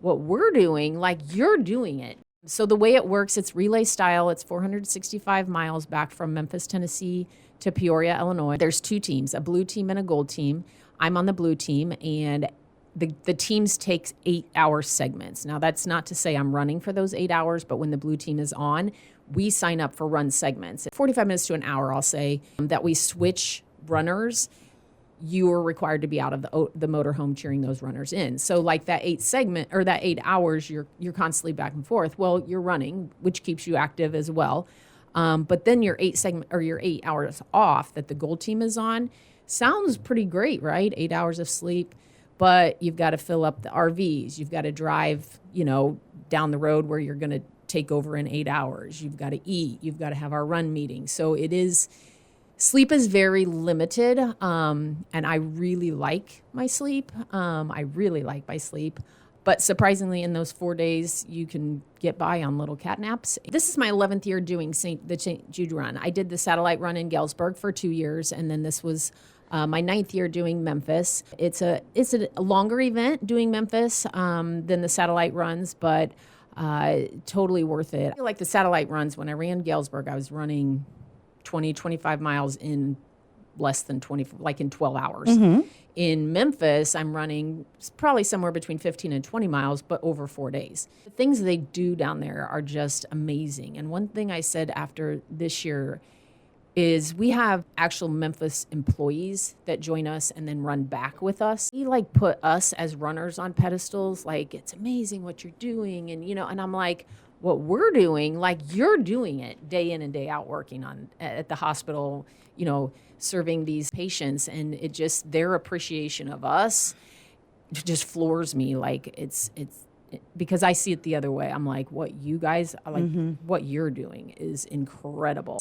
what we're doing, like you're doing it. So the way it works, it's relay style. It's 465 miles back from Memphis, Tennessee to Peoria, Illinois. There's two teams, a blue team and a gold team. I'm on the blue team, and the teams take 8-hour segments. Now, that's not to say I'm running for those 8 hours, but when the blue team is on, we sign up for run segments. 45 minutes to an hour, I'll say, that we switch runners. You are required to be out of the motorhome cheering those runners in. So like that 8 hours, you're constantly back and forth. Well, you're running, which keeps you active as well. But then your 8 hours off that the gold team is on sounds pretty great, right? 8 hours of sleep, but you've got to fill up the RVs. You've got to drive, down the road where you're going to take over in 8 hours. You've got to eat. You've got to have our run meeting. So sleep is very limited, and I really like my sleep. But surprisingly, in those 4 days, you can get by on little cat naps. This is my 11th year doing the St. Jude Run. I did the satellite run in Galesburg for 2 years, and then this was my 9th year doing Memphis. It's a longer event doing Memphis than the satellite runs, but totally worth it. I feel like the satellite runs, when I ran Galesburg, I was running 25 miles in less than 20, like in 12 hours. Mm-hmm. In Memphis, I'm running probably somewhere between 15 and 20 miles, but over 4 days. The things they do down there are just amazing. And one thing I said after this year is we have actual Memphis employees that join us and then run back with us. He put us as runners on pedestals. It's amazing what you're doing. And, and I'm like, what we're doing, like you're doing it day in and day out, working at the hospital, serving these patients. And it just, their appreciation of us just floors me. It's because I see it the other way. I'm like, what you guys, what you're doing is incredible.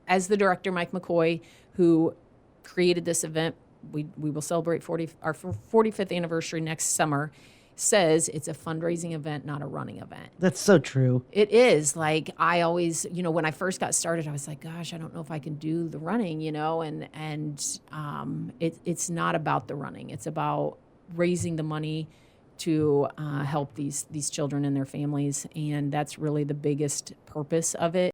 As the director, Mike McCoy, who created this event, we will celebrate our 45th anniversary next summer, says it's a fundraising event, not a running event. That's so true. It is. I always, when I first got started, I was like, gosh, I don't know if I can do the running, it's not about the running. It's about raising the money to help these children and their families. And that's really the biggest purpose of it.